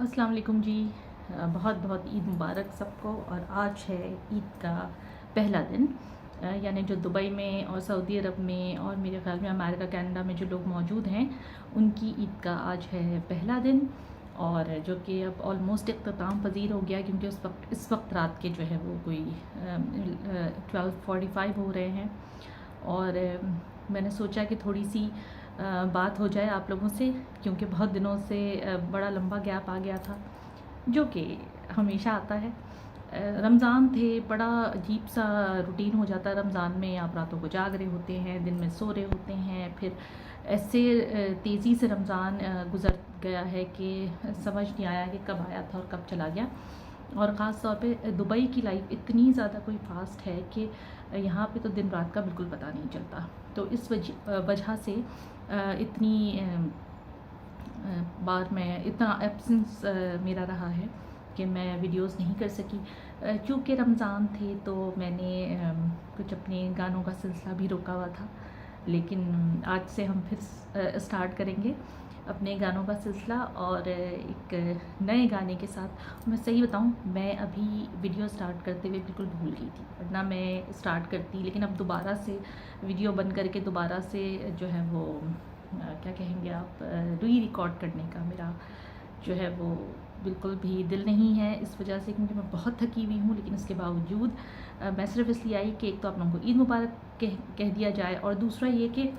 अस्सलाम वालेकुम जी। बहुत बहुत ईद मुबारक सबको। और आज है ईद का पहला दिन, यानी जो दुबई में और सऊदी अरब में और मेरे ख्याल में अमेरिका कनाडा में जो लोग मौजूद हैं उनकी ईद का आज है पहला दिन। और जो कि अब ऑलमोस्ट इख्तिताम पजीर हो गया, क्योंकि इस वक्त रात के जो है वो कोई 12:45 हो रहे हैं। और मैंने सोचा कि थोड़ी सी बात हो जाए आप लोगों से, क्योंकि बहुत दिनों से बड़ा लंबा गैप आ गया था, जो कि हमेशा आता है। रमज़ान थे, बड़ा अजीब सा रूटीन हो जाता है रमज़ान में। आप रातों को जाग रहे होते हैं, दिन में सो रहे होते हैं, फिर ऐसे तेज़ी से रमज़ान गुज़र गया है कि समझ नहीं आया कि कब आया था और कब चला गया। और ख़ास तौर पे दुबई की लाइफ इतनी ज़्यादा कोई फास्ट है कि यहाँ पे तो दिन रात का बिल्कुल पता नहीं चलता। तो इस वजह से इतनी बार मैं इतना एब्सेंस मेरा रहा है कि मैं वीडियोस नहीं कर सकी। क्योंकि रमज़ान थे तो मैंने कुछ अपने गानों का सिलसिला भी रोका हुआ था, लेकिन आज से हम फिर स्टार्ट करेंगे अपने गानों का सिलसिला और एक नए गाने के साथ। मैं सही बताऊं, मैं अभी वीडियो स्टार्ट करते हुए बिल्कुल भूल गई थी, वरना मैं स्टार्ट करती। लेकिन अब दोबारा से वीडियो बंद करके दोबारा से जो है वो क्या कहेंगे आप, री रिकॉर्ड करने का मेरा जो है वो बिल्कुल भी दिल नहीं है, इस वजह से क्योंकि मैं बहुत थकी हुई हूँ। लेकिन इसके बावजूद मैं सिर्फ इसलिए आई कि एक तो आप लोगों को ईद मुबारक कह दिया जाए, और दूसरा ये कि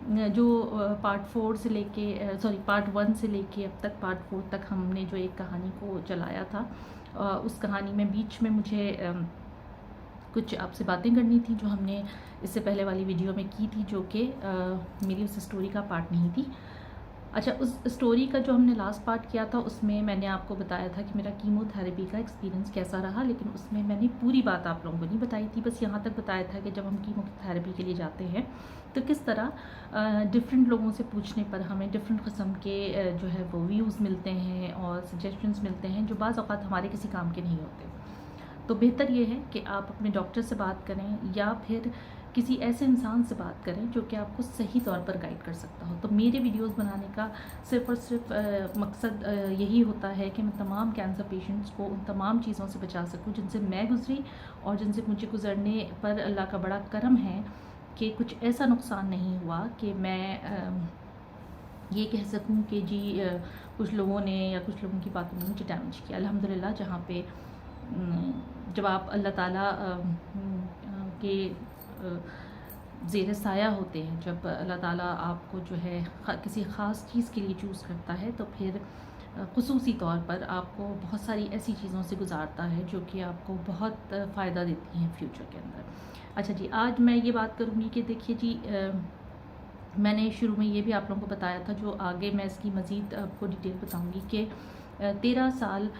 जो पार्ट 4 से लेके पार्ट 1 से लेके अब तक पार्ट 4 तक हमने जो एक कहानी को चलाया था, उस कहानी में बीच में मुझे कुछ आपसे बातें करनी थी जो हमने इससे पहले वाली वीडियो में की थी, जो कि मेरी उस स्टोरी का पार्ट नहीं थी। अच्छा, उस स्टोरी का जो हमने लास्ट पार्ट किया था उसमें मैंने आपको बताया था कि मेरा कीमोथेरेपी का एक्सपीरियंस कैसा रहा, लेकिन उसमें मैंने पूरी बात आप लोगों को नहीं बताई थी। बस यहाँ तक बताया था कि जब हम कीमोथेरेपी के लिए जाते हैं तो किस तरह डिफरेंट लोगों से पूछने पर हमें डिफरेंट किस्म के जो है वो व्यूज़ मिलते हैं और सजेशंस मिलते हैं, जो बाज़ औक़ात हमारे किसी काम के नहीं होते। तो बेहतर ये है कि आप अपने डॉक्टर से बात करें या फिर किसी ऐसे इंसान से बात करें जो कि आपको सही तौर पर गाइड कर सकता हो। तो मेरे वीडियोस बनाने का सिर्फ़ और सिर्फ मकसद यही होता है कि मैं तमाम कैंसर पेशेंट्स को उन तमाम चीज़ों से बचा सकूं जिनसे मैं गुज़री और जिनसे मुझे गुज़रने पर अल्लाह का बड़ा करम है कि कुछ ऐसा नुकसान नहीं हुआ कि मैं ये कह सकूं कि जी कुछ लोगों ने या कुछ लोगों की बातों ने मुझे डैमेज किया। अल्हम्दुलिल्लाह, जहाँ पे जब आप अल्लाह ताला के ज़ेर साया होते हैं, जब अल्लाह ताला आपको जो है किसी ख़ास चीज़ के लिए चूज़ करता है, तो फिर ख़ुसूसी तौर पर आपको बहुत सारी ऐसी चीज़ों से गुजारता है जो कि आपको बहुत फ़ायदा देती हैं फ्यूचर के अंदर। अच्छा जी, आज मैं ये बात करूँगी कि देखिए जी, मैंने शुरू में ये भी आप लोगों को बताया था, जो आगे मैं इसकी मज़ीद आपको डिटेल बताऊँगी कि 13 साल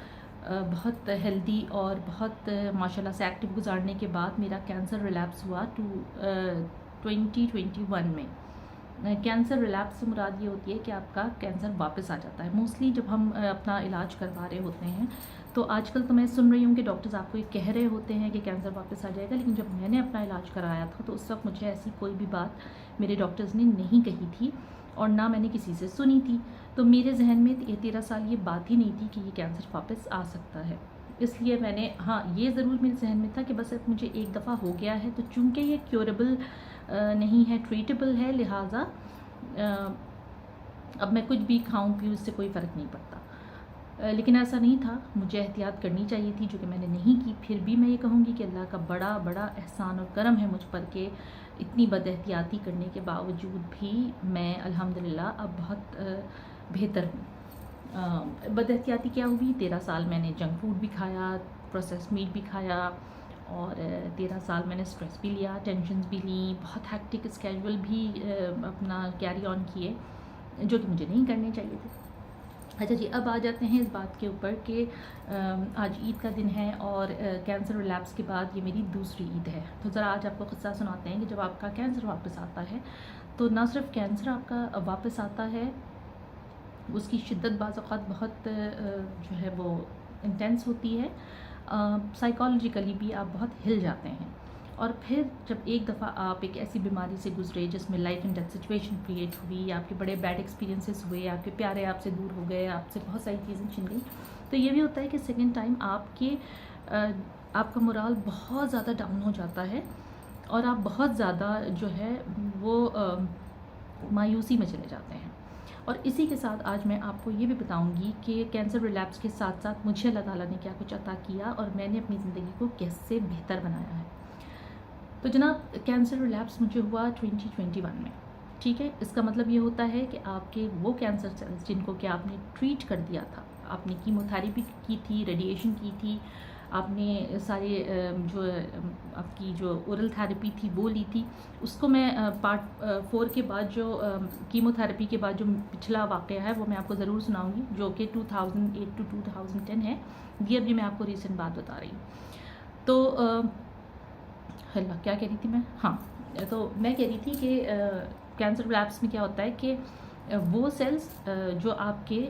बहुत हेल्दी और बहुत माशाल्लाह से एक्टिव गुजारने के बाद मेरा कैंसर रिलैप्स हुआ 2021 में। कैंसर रिलैप्स से मुराद ये होती है कि आपका कैंसर वापस आ जाता है। मोस्टली जब हम अपना इलाज करवा रहे होते हैं, तो आजकल तो मैं सुन रही हूँ कि डॉक्टर्स आपको ये कह रहे होते हैं कि कैंसर वापस आ जाएगा, लेकिन जब मैंने अपना इलाज कराया था तो उस वक्त मुझे ऐसी कोई भी बात मेरे डॉक्टर्स ने नहीं कही थी और ना मैंने किसी से सुनी थी। तो मेरे जहन में ये 13 साल ये बात ही नहीं थी कि ये कैंसर वापस आ सकता है। इसलिए मैंने, हाँ, ये ज़रूर मेरे जहन में था कि बस अब मुझे एक दफ़ा हो गया है, तो चूँकि ये क्योरेबल नहीं है, ट्रीटेबल है, लिहाजा अब मैं कुछ भी खाऊं पीऊँ इससे कोई फ़र्क नहीं पड़ता। लेकिन ऐसा नहीं था, मुझे एहतियात करनी चाहिए थी, जो कि मैंने नहीं की। फिर भी मैं ये कहूँगी कि अल्लाह का बड़ा बड़ा एहसान और करम है मुझ पर कि इतनी बदएहतियाती करने के बावजूद भी मैं अल्हम्दुलिल्लाह अब बहुत बेहतर हूँ। बदएहतियाती क्या हुई, 13 साल मैंने जंक फूड भी खाया, प्रोसेस मीट भी खाया, और 13 साल मैंने स्ट्रेस भी लिया, टेंशन्स भी ली, बहुत हैक्टिक स्केड्यूल भी अपना कैरी ऑन किए, जो कि मुझे नहीं करने चाहिए थे। अच्छा जी, अब आ जाते हैं इस बात के ऊपर कि आज ईद का दिन है और कैंसर रिलैप्स के बाद ये मेरी दूसरी ईद है। तो ज़रा आज आपको क़िस्सा सुनाते हैं कि जब आपका कैंसर वापस आता है, तो ना सिर्फ कैंसर आपका वापस आता है, उसकी शिद्दत बाज़ औक़ात बहुत जो है वो इंटेंस होती है। साइकोलॉजिकली भी आप बहुत हिल जाते हैं। और फिर जब एक दफ़ा आप एक ऐसी बीमारी से गुजरे जिसमें life and death situation create हुई, आपके बड़े बैड एक्सपीरियंसेस हुए, आपके प्यारे आपसे दूर हो गए, आपसे बहुत सारी चीज़ें छिन गई, तो ये भी होता है कि सेकेंड टाइम आपका मोराल बहुत ज़्यादा डाउन हो जाता है और आप बहुत ज़्यादा जो है वो मायूसी में चले जाते हैं। और इसी के साथ आज मैं आपको ये भी बताऊंगी कि कैंसर रिलैप्स के साथ साथ मुझे अल्लाह ताला ने क्या कुछ अता किया और मैंने अपनी ज़िंदगी को कैसे बेहतर बनाया है। तो जनाब, कैंसर रिलैप्स मुझे हुआ 2021 में, ठीक है। इसका मतलब ये होता है कि आपके वो कैंसर सेल्स जिनको कि आपने ट्रीट कर दिया था, आपने कीमोथेरेपी की थी, रेडिएशन की थी, आपने सारे जो आपकी जो ओरल थेरेपी थी वो ली थी, उसको मैं पार्ट 4 के बाद जो कीमोथेरेपी के बाद जो पिछला वाक़या है वो मैं आपको ज़रूर सुनाऊंगी, जो कि 2008 टू 2010 है। ये अभी मैं आपको रीसेंट बात बता रही हूँ। तो हल्ला क्या कह रही थी मैं, हाँ, तो मैं कह रही थी कि कैंसर रिलैप्स में क्या होता है कि वो सेल्स जो आपके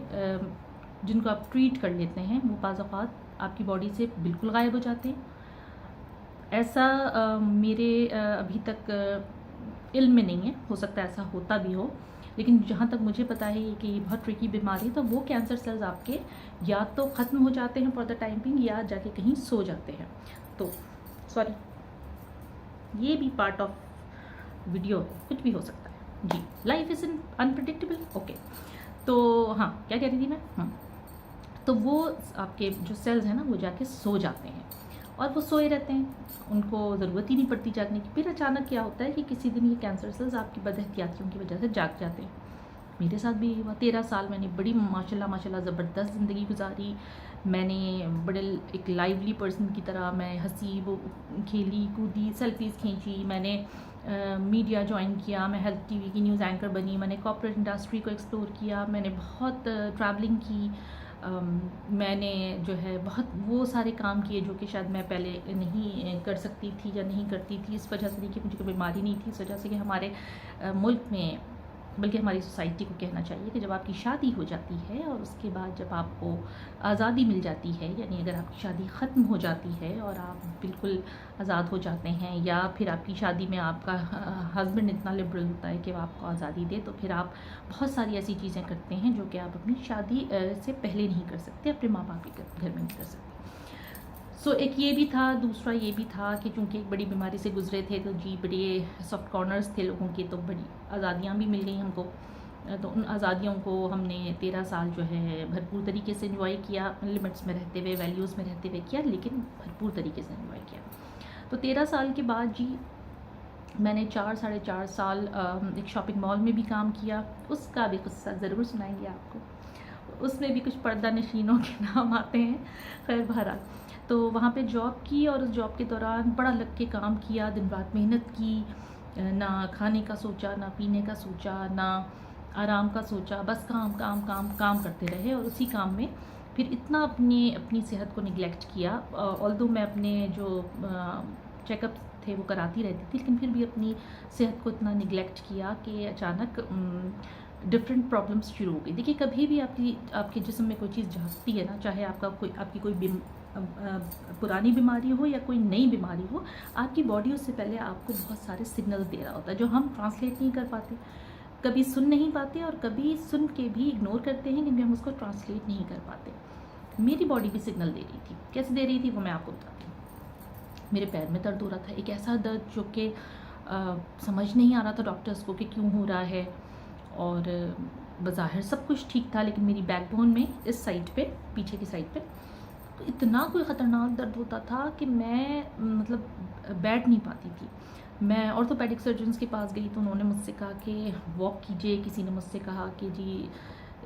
जिनको आप ट्रीट कर लेते हैं वो बाज़ औक़ात आपकी बॉडी से बिल्कुल गायब हो जाते हैं। ऐसा मेरे अभी तक इल्म में नहीं है, हो सकता है ऐसा होता भी हो, लेकिन जहाँ तक मुझे पता है कि ये बहुत ट्रिकी बीमारी है। तो वो कैंसर सेल्स आपके या तो ख़त्म हो जाते हैं फॉर द टाइम बिंग या जाके कहीं सो जाते हैं। तो सॉरी, ये भी पार्ट ऑफ वीडियो है, कुछ भी हो सकता है जी, लाइफ इज़ अनप्रेडिक्टेबल। ओके, तो हाँ, क्या कह रही थी मैं, तो वो आपके जो सेल्स हैं ना वो जाके सो जाते हैं और वो सोए रहते हैं, उनको ज़रूरत ही नहीं पड़ती जागने की। फिर अचानक क्या होता है कि किसी दिन ये कैंसर सेल्स आपकी बदहतियातियों की वजह से जाग जाते हैं। मेरे साथ भी हुआ। 13 साल मैंने बड़ी माशाल्लाह ज़बरदस्त ज़िंदगी गुजारी। मैंने बड़े एक लाइवली पर्सन की तरह मैं हंसी, वो खेली कूदी, सेल्फीज़ खींची, मैंने मीडिया ज्वाइन किया, मैं हेल्थ टीवी की न्यूज़ एंकर बनी, मैंने कॉर्पोरेट इंडस्ट्री को एक्सप्लोर किया, मैंने बहुत ट्रैवलिंग की, मैंने जो है बहुत वो सारे काम किए जो कि शायद मैं पहले नहीं कर सकती थी या नहीं करती थी, इस वजह से नहीं कि मुझे कोई बीमारी नहीं थी, इस वजह से कि हमारे मुल्क में, बल्कि हमारी सोसाइटी को कहना चाहिए कि जब आपकी शादी हो जाती है और उसके बाद जब आपको आज़ादी मिल जाती है, यानी अगर आपकी शादी ख़त्म हो जाती है और आप बिल्कुल आज़ाद हो जाते हैं, या फिर आपकी शादी में आपका हस्बैंड इतना लिबरल होता है कि वो आपको आज़ादी दे, तो फिर आप बहुत सारी ऐसी चीज़ें करते हैं जो कि आप अपनी शादी से पहले नहीं कर सकते, अपने माँ बाप के घर में नहीं कर सकते। सो एक ये भी था, दूसरा ये भी था कि चूँकि एक बड़ी बीमारी से गुजरे थे तो जी बड़े सॉफ्ट कॉर्नर्स थे लोगों के, तो बड़ी आज़ादियाँ भी मिल गई हमको। तो उन आज़ादियों को हमने 13 साल जो है भरपूर तरीके से एंजॉय किया, लिमिट्स में रहते हुए, वैल्यूज़ में रहते हुए किया, लेकिन भरपूर तरीके से एंजॉय किया। तो 13 साल के बाद जी मैंने 4-4.5 साल एक शॉपिंग मॉल में भी काम किया, उसका भी किस्सा ज़रूर सुनाएंगे आपको। उसमें भी कुछ पर्दा नशीनों के नाम आते हैं, खैर बहरहाल। तो वहाँ पे जॉब की और उस जॉब के दौरान बड़ा लग के काम किया, दिन रात मेहनत की, ना खाने का सोचा, ना पीने का सोचा, ना आराम का सोचा, बस काम काम काम काम करते रहे। और उसी काम में फिर इतना अपनी सेहत को निगलेक्ट किया। ऑल्दो मैं अपने जो चेकअप थे वो कराती रहती थी, लेकिन फिर भी अपनी सेहत को इतना निगलेक्ट किया कि अचानक डिफरेंट प्रॉब्लम्स शुरू हो गई। देखिए, कभी भी आपके जिस्म में कोई चीज़ झाँकती है ना, चाहे आपकी कोई पुरानी बीमारी हो या कोई नई बीमारी हो, आपकी बॉडी उससे पहले आपको बहुत सारे सिग्नल्स दे रहा होता है जो हम ट्रांसलेट नहीं कर पाते, कभी सुन नहीं पाते और कभी सुन के भी इग्नोर करते हैं, क्योंकि हम उसको ट्रांसलेट नहीं कर पाते। मेरी बॉडी भी सिग्नल दे रही थी। कैसे दे रही थी वो मैं आपको बताती हूँ। मेरे पैर में दर्द हो रहा था, एक ऐसा दर्द जो कि समझ नहीं आ रहा था डॉक्टर्स को कि क्यों हो रहा है, और बज़ाहिर सब कुछ ठीक था, लेकिन मेरी बैकबोन में इस साइड पे, पीछे की साइड पे तो इतना कोई ख़तरनाक दर्द होता था कि मैं मतलब बैठ नहीं पाती थी। मैं ऑर्थोपेडिक सर्जन्स के पास गई तो उन्होंने मुझसे कहा कि वॉक कीजिए। किसी ने मुझसे कहा कि जी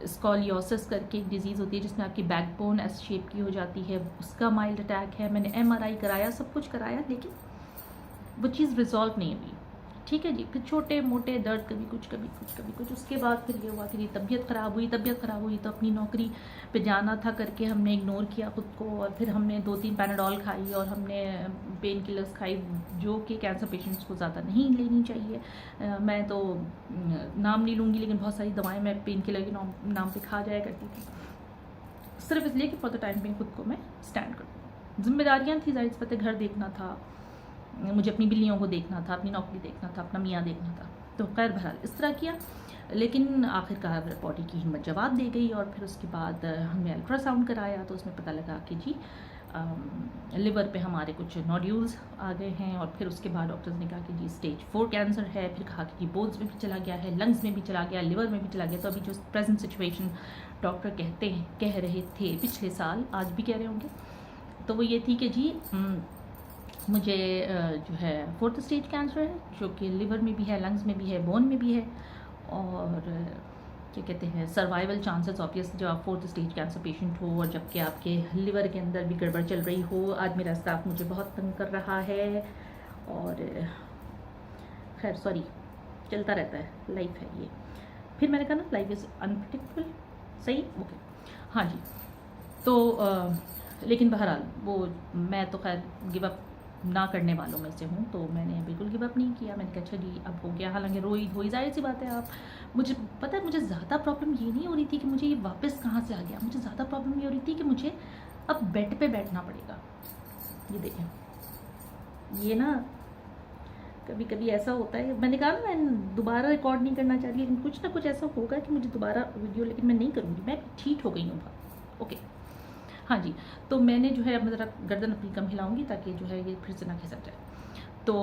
स्कॉलियोसिस करके एक डिज़ीज़ होती है जिसमें आपकी बैकबोन एस शेप की हो जाती है, उसका माइल्ड अटैक है। मैंने MRI कराया, सब कुछ कराया, लेकिन वो चीज़ रिजॉल्व नहीं हुई। ठीक है जी, फिर छोटे मोटे दर्द, कभी कुछ कभी कुछ कभी कुछ। उसके बाद फिर ये हुआ कि तबीयत ख़राब हुई तो अपनी नौकरी पे जाना था करके हमने इग्नोर किया ख़ुद को, और फिर हमने 2-3 पैनाडोल खाई और हमने पेन किलर्स खाई जो कि कैंसर पेशेंट्स को ज़्यादा नहीं लेनी चाहिए। मैं तो नाम नहीं लूँगी, लेकिन बहुत सारी दवाएँ मैं पेन किलर के नाम पर खा जाया करती थी, सिर्फ इसलिए कि फॉर द टाइम पे खुद को मैं स्टैंड कर दूँ। जिम्मेदारियाँ थी, जाहिर सी बात है, घर देखना था, मुझे अपनी बिल्लियों को देखना था, अपनी नौकरी देखना था, अपना मियाँ देखना था। तो खैर बहरहाल इस तरह किया, लेकिन आखिरकार बॉडी की हिम्मत जवाब दे गई। और फिर उसके बाद हमने अल्ट्रासाउंड कराया तो उसमें पता लगा कि जी लिवर पे हमारे कुछ नोड्यूल्स आ गए हैं। और फिर उसके बाद डॉक्टर्स ने कहा कि जी स्टेज 4 कैंसर है। फिर कहा कि जी बोन्स में भी चला गया है, लंग्स में भी चला गया, लिवर में भी चला गया। तो अभी जो प्रेजेंट सिचुएशन डॉक्टर कह रहे थे पिछले साल, आज भी कह रहे होंगे, तो वो ये थी कि जी मुझे जो है 4th स्टेज कैंसर है, जो कि लिवर में भी है, लंग्स में भी है, बोन में भी है। और क्या कहते हैं, सर्वाइवल चांसेस ऑब्वियसली जब आप 4th स्टेज कैंसर पेशेंट हो और जबकि आपके लिवर के अंदर भी गड़बड़ चल रही हो। आज मेरा स्टाफ मुझे बहुत तंग कर रहा है और खैर सॉरी, चलता रहता है, लाइफ है ये। फिर मैंने कहा ना लाइफ इज़ अनप्रेडिक्टेबल, सही, ओके, हाँ जी। तो लेकिन बहरहाल वो मैं तो खैर गिव अप ना करने वालों में से हूँ, तो मैंने बिल्कुल गिव अप नहीं किया। मैंने कहा अच्छा जी अब हो गया, हालांकि रोई जाहिर सी बात है। आप मुझे पता है, मुझे ज़्यादा प्रॉब्लम ये नहीं हो रही थी कि मुझे ये वापस कहाँ से आ गया, मुझे ज़्यादा प्रॉब्लम ये हो रही थी कि मुझे अब बेड पे बैठना पड़ेगा। ये देखें, ये ना कभी कभी ऐसा होता है, मैंने कहा ना मैं दोबारा रिकॉर्ड नहीं करना चाहती, लेकिन कुछ ना कुछ ऐसा होगा कि मुझे दोबारा वीडियो, लेकिन मैं नहीं करूँगी, मैं ठीक हो गई हूँ। ओके, हाँ जी। तो मैंने जो है अब ज़रा गर्दन अपनी कम हिलाऊंगी ताकि जो है ये फिर से ना खिसक जाए। तो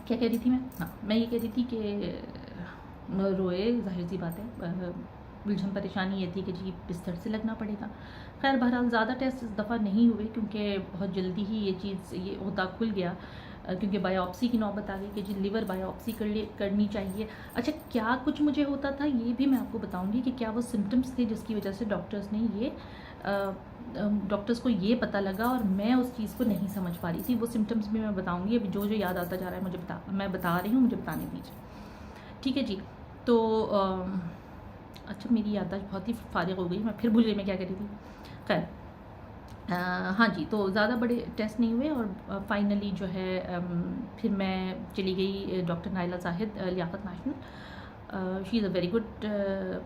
क्या कह रही थी मैं, हाँ मैं ये कह रही थी कि रोए, जाहिर सी बात है, उलझन परेशानी ये थी कि जी बिस्तर से लगना पड़ेगा। खैर बहरहाल ज़्यादा टेस्ट इस दफ़ा नहीं हुए क्योंकि बहुत जल्दी ही ये चीज़ ये होता खुल गया, क्योंकि बायोप्सी की नौबत आ गई कि जी लिवर बायोप्सी करनी चाहिए। अच्छा, क्या कुछ मुझे होता था ये भी मैं आपको बताऊंगी कि क्या वो सिम्टम्स थे जिसकी वजह से डॉक्टर्स ने ये डॉक्टर्स को ये पता लगा और मैं उस चीज़ को नहीं समझ पा रही थी। वो सिम्टम्स भी मैं बताऊंगी, अभी जो याद आता जा रहा है मैं बता रही हूँ, मुझे बताने दीजिए, ठीक है जी। तो अच्छा, मेरी याददाश्त बहुत ही फारिग हो गई, मैं फिर भूल गई मैं क्या कह रही थी। खैर हाँ जी, तो ज़्यादा बड़े टेस्ट नहीं हुए और फाइनली जो है फिर मैं चली गई doctor Naila Zahid, Liaquat national. She is a very good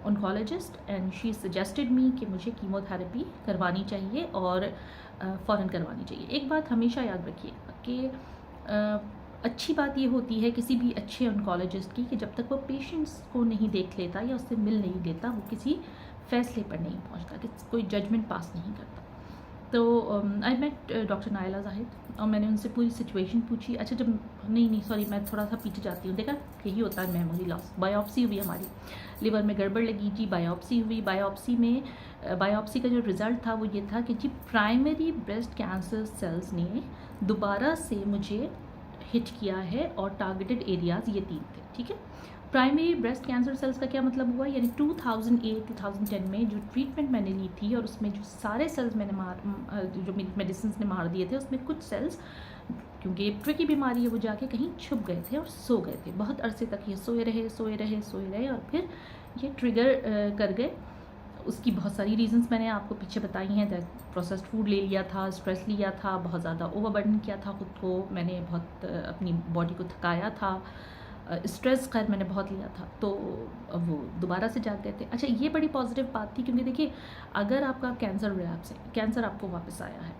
oncologist and she suggested me कि मुझे कीमोथेरेपी करवानी चाहिए और फ़ौरन करवानी चाहिए। एक बात हमेशा याद रखिएगा कि अच्छी बात ये होती है किसी भी अच्छे ऑन्कोलॉजिस्ट की कि जब तक वो पेशेंट्स को नहीं देख लेता या उससे मिल नहीं लेता, वो किसी फैसले पर नहीं पहुंचता, कि कोई जजमेंट पास नहीं करता। तो I met doctor Naila Zahid और मैंने उनसे पूरी सिचुएशन पूछी। अच्छा, जब नहीं सॉरी, मैं थोड़ा सा पीछे जाती हूँ। देखा, यही होता है मेमोरी लॉस। बायोप्सी हुई हमारी, लिवर में गड़बड़ लगी जी, बायोप्सी हुई। बायोप्सी का जो रिज़ल्ट था वो ये था कि जी प्राइमरी ब्रेस्ट कैंसर सेल्स ने दोबारा से मुझे हिट किया है और टारगेटेड एरियाज़ ये 3 थे, ठीक है। प्राइमरी ब्रेस्ट कैंसर सेल्स का क्या मतलब हुआ, यानी 2008-2010 में जो ट्रीटमेंट मैंने ली थी और उसमें जो सारे सेल्स मैंने जो मेडिसिन ने मार दिए थे, उसमें कुछ सेल्स, क्योंकि ट्रिकी बीमारी है, वो जाके कहीं छुप गए थे और सो गए थे। बहुत अरसे तक ये सोए रहे और फिर ये ट्रिगर कर गए। उसकी बहुत सारी रीजंस मैंने आपको पीछे बताई हैं। प्रोसेस्ड फूड ले लिया था, स्ट्रेस लिया था, बहुत ज़्यादा ओवरबर्डन किया था खुद को, मैंने बहुत अपनी बॉडी को थकाया था, स्ट्रेस खैर मैंने बहुत लिया था, तो वो दोबारा से जाग गए थे। अच्छा, ये बड़ी पॉजिटिव बात थी, क्योंकि देखिए अगर आपका कैंसर रिलैप्स है, कैंसर आपको वापस आया है,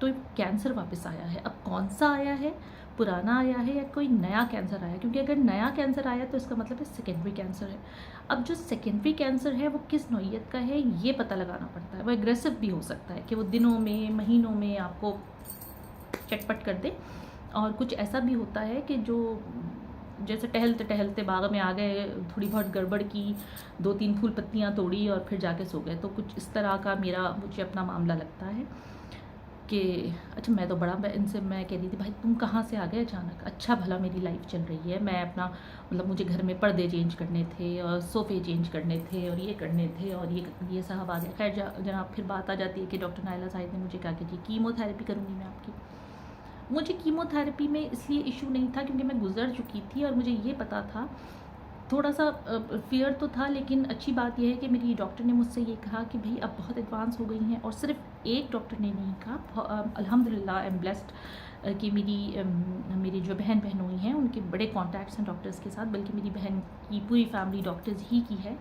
तो कैंसर वापस आया है, अब कौन सा आया है, पुराना आया है या कोई नया कैंसर आया है? क्योंकि अगर नया कैंसर आया तो इसका मतलब है सेकेंडरी कैंसर है। अब जो सेकेंडरी कैंसर है वो किस नौइयत का है ये पता लगाना पड़ता है। वो एग्रेसिव भी हो सकता है कि वो दिनों में, महीनों में आपको चटपट कर दे, और कुछ ऐसा भी होता है कि जो जैसे टहलते टहलते बाग में आ गए, थोड़ी बहुत गड़बड़ की, 2-3 फूल पत्तियाँ तोड़ी और फिर जाके सो गए। तो कुछ इस तरह का मुझे अपना मामला लगता है कि अच्छा, मैं तो बड़ा इनसे मैं कह रही थी भाई तुम कहाँ से आ गए अचानक, अच्छा भला मेरी लाइफ चल रही है, मैं अपना मतलब मुझे घर में पर्दे चेंज करने थे और सोफ़े चेंज करने थे और ये करने थे और ये साहब आ गया। खैर जनाब, फिर बात आ जाती है कि डॉक्टर नाइला साहिद ने मुझे कहा कि जी कीमोथेरेपी करूँगी मैं आपकी। मुझे कीमोथेरेपी में इसलिए इशू नहीं था क्योंकि मैं गुजर चुकी थी और मुझे ये पता था, थोड़ा सा फियर तो था, लेकिन अच्छी बात यह है कि मेरी डॉक्टर ने मुझसे ये कहा कि भाई अब बहुत एडवांस हो गई हैं। और सिर्फ एक डॉक्टर ने नहीं कहा, अल्हम्दुलिल्लाह आई एम ब्लेस्ड कि मेरी जो बहन हुई हैं उनके बड़े कॉन्टैक्ट्स हैं डॉक्टर्स के साथ, बल्कि मेरी बहन की पूरी फैमिली डॉक्टर्स ही की है।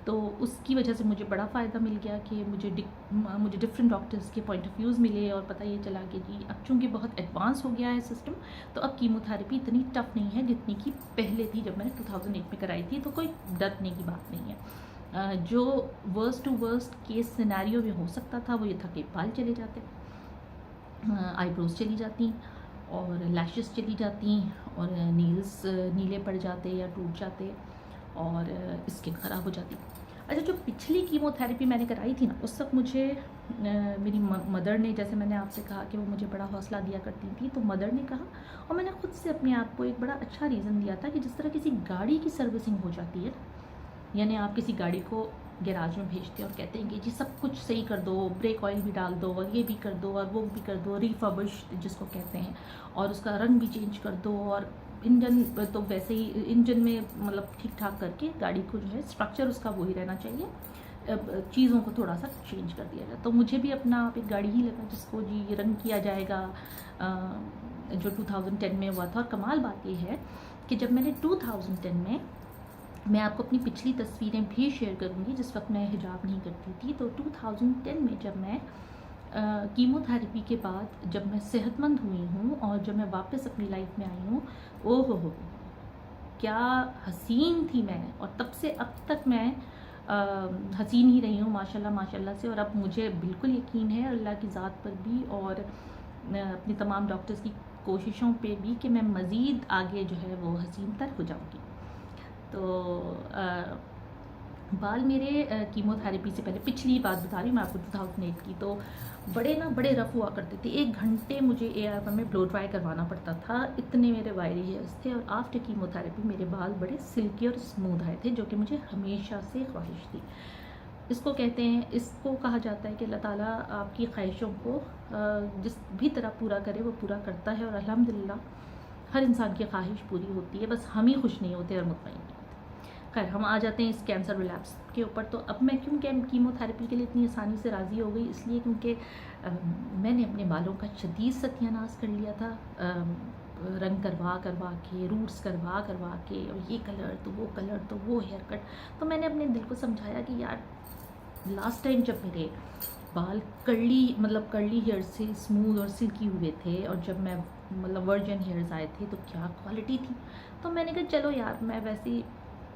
तो उसकी वजह से मुझे बड़ा फ़ायदा मिल गया कि मुझे डिफरेंट डॉक्टर्स के पॉइंट ऑफ व्यूज़ मिले और पता ये चला कि जी अब चूँकि बहुत एडवांस हो गया है सिस्टम, तो अब कीमोथेरेपी इतनी टफ नहीं है जितनी कि पहले थी जब मैंने 2008 में कराई थी। तो कोई डरने की बात नहीं है। जो worst to worst case scenario में हो सकता था वो ये था कि बाल चले जाते, आईब्रोज चली जाती और लैशेस चली जाती और नील्स नीले पड़ जाते या टूट जाते और स्किन ख़राब हो जाती। अच्छा, जो पिछली कीमोथेरेपी मैंने कराई थी ना, उस वक्त मुझे मेरी मदर ने, जैसे मैंने आपसे कहा कि वो मुझे बड़ा हौसला दिया करती थी, तो मदर ने कहा और मैंने खुद से अपने आप को एक बड़ा अच्छा रीज़न दिया था कि जिस तरह किसी गाड़ी की सर्विसिंग हो जाती है, यानी आप किसी गाड़ी को गैराज में भेजते हैं और कहते हैं कि जी सब कुछ सही कर दो, ब्रेक ऑयल भी डाल दो और ये भी कर दो और वो भी कर दो, रिफर्बिश जिसको कहते हैं, और उसका रंग भी चेंज कर दो और इंजन तो वैसे ही इंजन में मतलब ठीक ठाक करके गाड़ी को जो है स्ट्रक्चर उसका वही रहना चाहिए, चीज़ों को थोड़ा सा चेंज कर दिया जाए। तो मुझे भी अपना आप एक गाड़ी ही लगा जिसको जी रंग किया जाएगा, जो 2010 में हुआ था। और कमाल बात ये है कि जब मैंने 2010 में, मैं आपको अपनी पिछली तस्वीरें भी शेयर करूंगी जिस वक्त मैं हिजाब नहीं करती थी, तो 2010 में जब मैं कीमोथेरेपी के बाद जब मैं सेहतमंद हुई हूँ और जब मैं वापस अपनी लाइफ में आई हूँ, ओहो हो क्या हसीन थी मैं। और तब से अब तक मैं हसीन ही रही हूँ माशाल्लाह माशाल्लाह से। और अब मुझे बिल्कुल यकीन है अल्लाह की ज़ात पर भी और अपनी तमाम डॉक्टर्स की कोशिशों पे भी कि मैं मज़ीद आगे जो है वो हसीन तर हो जाऊँगी। तो बाल मेरे कीमोथेरेपी से पहले, पिछली बात बता रही हूँ मैं आपको 2008 की, तो बड़े रफ हुआ करते थे। 1 घंटे मुझे AR1 में ब्लो ड्राई करवाना पड़ता था, इतने मेरे वायरी हेयर्स थे। और आफ्टर कीमोथेरेपी मेरे बाल बड़े सिल्की और स्मूथ आए थे, जो कि मुझे हमेशा से ख्वाहिश थी। इसको कहते हैं, इसको कहा जाता है कि अल्लाह ताला आपकी ख्वाहिशों को जिस भी तरह पूरा करे वो पूरा करता है। और अल्हम्दुलिल्लाह हर इंसान की ख्वाहिश पूरी होती है, बस हम ही खुश नहीं होते और मुतमईन नहीं होते। खैर, हम आ जाते हैं इस कैंसर रिलैप्स के ऊपर। तो अब मैं क्यों कीमोथेरेपी के लिए इतनी आसानी से राज़ी हो गई, इसलिए क्योंकि मैंने अपने बालों का शदीद सत्यानाश कर लिया था, रंग करवा के, रूट्स करवा के, और ये कलर तो वो कलर तो वो हेयर कट। तो मैंने अपने दिल को समझाया कि यार लास्ट टाइम जब मेरे बाल कर्ली हेयर से स्मूथ और सिल्की हुए थे और जब मैं वर्जिन हेयर्स आए थे तो क्या क्वालिटी थी। तो मैंने कहा चलो यार, मैं वैसे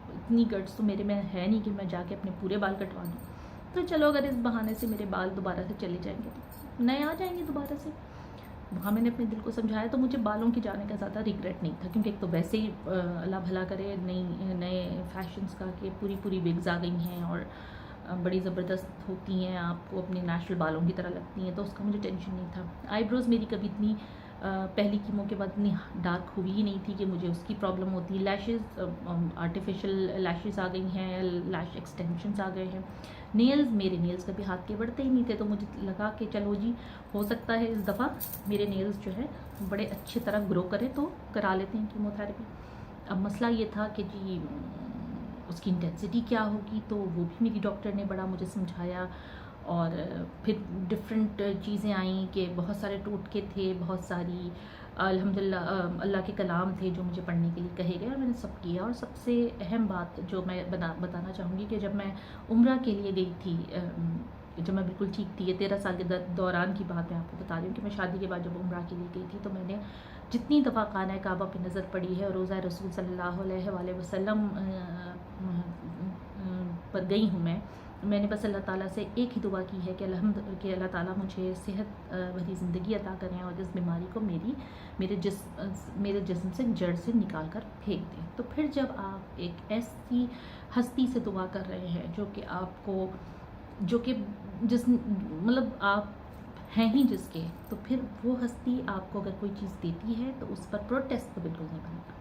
इतनी गट्स तो मेरे में है नहीं कि मैं जाके अपने पूरे बाल कटवा दूँ, तो चलो अगर इस बहाने से मेरे बाल दोबारा से चले जाएंगे तो नए आ जाएंगे दोबारा से। वहाँ मैंने अपने दिल को समझाया, तो मुझे बालों के जाने का ज़्यादा रिग्रेट नहीं था, क्योंकि एक तो वैसे ही अल्लाह भला करे नए फैशंस का कि पूरी विग्स आ गई हैं और बड़ी ज़बरदस्त होती हैं, आपको अपने नेचुरल बालों की तरह लगती हैं, तो उसका मुझे टेंशन नहीं था। आईब्रोज़ मेरी कभी इतनी पहली कीमो के बाद इतनी डार्क हुई ही नहीं थी कि मुझे उसकी प्रॉब्लम होती। लैशेज़ आर्टिफिशियल लैशेज़ आ गई हैं, लैश एक्सटेंशंस आ गए हैं। मेरे नेल्स कभी हाथ के बढ़ते ही नहीं थे, तो मुझे लगा कि चलो जी, हो सकता है इस दफ़ा मेरे नेल्स जो है बड़े अच्छी तरह ग्रो करें, तो करा लेते हैं कीमोथेरेपी। अब मसला ये था कि जी उसकी इंटेंसिटी क्या होगी, तो वो भी मेरी डॉक्टर ने बड़ा मुझे समझाया। और फिर डिफरेंट चीज़ें आई कि बहुत सारे टोटके थे, बहुत सारी अल्हम्दुलिल्लाह अल्लाह के कलाम थे जो मुझे पढ़ने के लिए कहे गए, और मैंने सब किया। और सबसे अहम बात जो मैं बताना चाहूँगी कि जब मैं उम्रा के लिए गई थी, जब मैं बिल्कुल ठीक थी, ये 13 साल के दौरान की बात मैं आपको बता रही हूँ कि मैं शादी के बाद जब उम्रा के लिए गई थी, तो मैंने जितनी दफ़ा खाना काबा पे नज़र पड़ी है और रोज़ा रसूल सल्लल्लाहु अलैहि वसल्लम पर गई हूँ मैंने बस अल्लाह ताला से एक ही दुआ की है कि अल्लाह ताला मुझे सेहत भरी ज़िंदगी अता करें और इस बीमारी को मेरे जिस्म से जड़ से निकाल कर फेंक दें। तो फिर जब आप एक ऐसी हस्ती से दुआ कर रहे हैं जो कि आप हैं ही जिसके, तो फिर वो हस्ती आपको अगर कोई चीज़ देती है तो उस पर प्रोटेस्ट तो बिल्कुल नहीं बनता।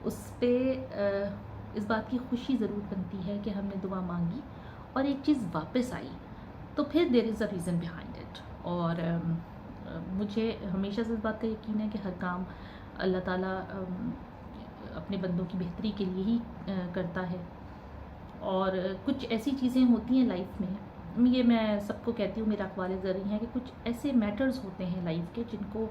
उस पर इस बात की खुशी ज़रूर बनती है कि हमने दुआ मांगी और एक चीज़ वापस आई, तो फिर there is a reason behind it. और मुझे हमेशा से इस बात का यकीन है कि हर काम अल्लाह ताला अपने बंदों की बेहतरी के लिए ही करता है। और कुछ ऐसी चीज़ें होती हैं लाइफ में, ये मैं सबको कहती हूँ, मेरा अखबार ज़रूरी है कि कुछ ऐसे मैटर्स होते हैं लाइफ के जिनको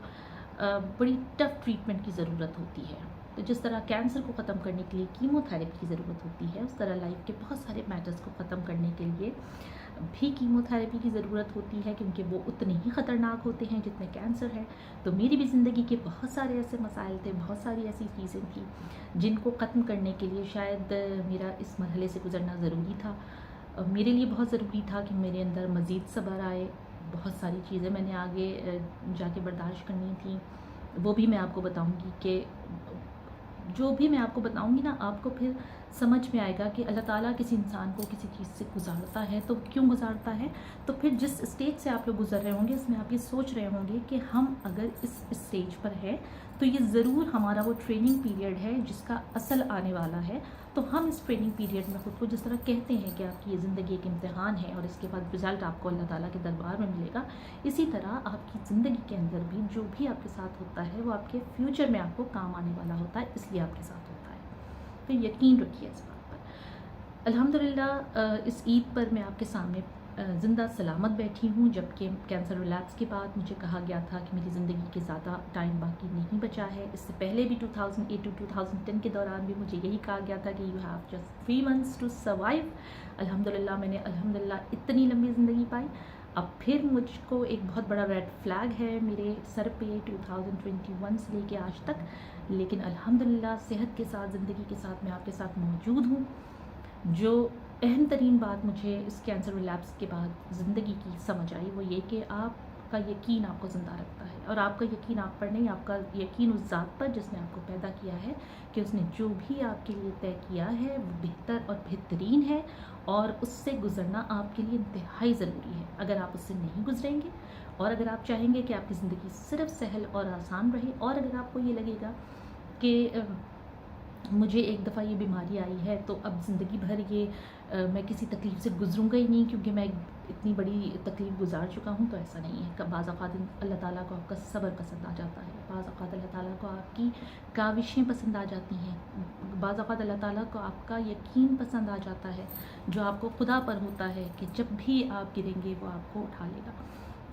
बड़ी टफ़ ट्रीटमेंट की ज़रूरत होती है। तो जिस तरह कैंसर को ख़त्म करने के लिए कीमोथेरेपी की ज़रूरत होती है, उस तरह लाइफ के बहुत सारे मैटर्स को ख़त्म करने के लिए भी कीमोथेरेपी की ज़रूरत होती है, क्योंकि वो उतने ही ख़तरनाक होते हैं जितने कैंसर है। तो मेरी भी ज़िंदगी के बहुत सारे ऐसे मसाइल थे, बहुत सारी ऐसी चीज़ें थी जिनको ख़त्म करने के लिए शायद मेरा इस मरहले से गुज़रना ज़रूरी था। मेरे लिए बहुत ज़रूरी था कि मेरे अंदर मज़ीद सब्र आए। बहुत सारी चीज़ें मैंने आगे जाके बर्दाश्त करनी थी, वो भी मैं आपको बताऊंगी कि जो भी मैं आपको बताऊंगी ना, आपको फिर समझ में आएगा कि अल्लाह ताला किसी इंसान को किसी चीज़ से गुजारता है तो क्यों गुजारता है। तो फिर जिस स्टेज से आप लोग गुजर रहे होंगे, उसमें आप ये सोच रहे होंगे कि हम अगर इस स्टेज पर है तो ये ज़रूर हमारा वो ट्रेनिंग पीरियड है जिसका असल आने वाला है। तो हम इस ट्रेनिंग पीरियड में ख़ुद को जिस तरह कहते हैं कि आपकी ये ज़िंदगी एक इम्तिहान है और इसके बाद रिज़ल्ट आपको अल्लाह ताला के दरबार में मिलेगा, इसी तरह आपकी ज़िंदगी के अंदर भी जो भी आपके साथ होता है वो आपके फ्यूचर में आपको काम आने वाला होता है, इसलिए आपके साथ होता है। तो यकीन रखिए इस बात पर। अल्हम्दुलिल्लाह इस ईद पर मैं आपके सामने ज़िंदा सलामत बैठी हूँ, जबकि कैंसर रिलैप्स के बाद मुझे कहा गया था कि मेरी ज़िंदगी के ज़्यादा टाइम बाकी नहीं बचा है। इससे पहले भी 2008 टू 2010 के दौरान भी मुझे यही कहा गया था कि you have just 3 months to survive. अल्हम्दुलिल्लाह मैंने अल्हम्दुलिल्लाह इतनी लंबी ज़िंदगी पाई। अब फिर मुझको एक बहुत बड़ा रेड फ्लैग है मेरे सर पे 2021 से लेके आज तक, लेकिन अल्हम्दुलिल्लाह सेहत के साथ, ज़िंदगी के साथ मैं आपके साथ मौजूद हूँ। जो अहम तरीन बात मुझे इस कैंसर रिलैप्स के बाद ज़िंदगी की समझ आई वो ये कि आपका यकीन आपको ज़िंदा रखता है, और आपका यकीन आप पर नहीं, आपका यकीन उस ज़ात पर जिसने आपको पैदा किया है, कि उसने जो भी आपके लिए तय किया है वो बेहतर और बेहतरीन है, और उससे गुज़रना आपके लिए इंतहाई ज़रूरी है। अगर आप उससे नहीं गुज़रेंगे और अगर आप चाहेंगे कि आपकी ज़िंदगी सिर्फ सहल और आसान रहे, और अगर आपको ये लगेगा कि मुझे एक दफ़ा ये बीमारी आई है तो अब ज़िंदगी भर ये मैं किसी तकलीफ़ से गुज़रूँगा ही नहीं क्योंकि मैं इतनी बड़ी तकलीफ़ गुजार चुका हूँ, तो ऐसा नहीं है। बाज़ औक़ात अल्लाह ताला को आपका सब्र पसंद आ जाता है, बाज़ औक़ात अल्लाह ताला को आपकी काविशें पसंद आ जाती हैं, बाज़ औक़ात अल्लाह ताला को आपका यकीन पसंद आ जाता है, जो आपको खुदा पर होता है कि जब भी आप गिरेंगे वो आपको उठा लेगा।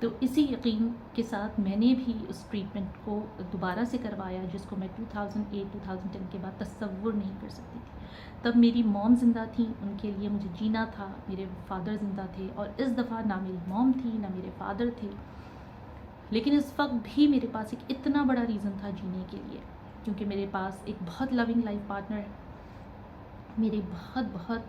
तो इसी यकीन के साथ मैंने भी उस ट्रीटमेंट को दोबारा से करवाया, जिसको मैं 2008-2010 के बाद तसव्वुर नहीं कर सकती थी। तब मेरी मॉम ज़िंदा थी, उनके लिए मुझे जीना था, मेरे फादर ज़िंदा थे, और इस दफ़ा ना मेरी मॉम थी ना मेरे फादर थे। लेकिन इस वक्त भी मेरे पास एक इतना बड़ा रीज़न था जीने के लिए, क्योंकि मेरे पास एक बहुत लविंग लाइफ पार्टनर है, मेरे बहुत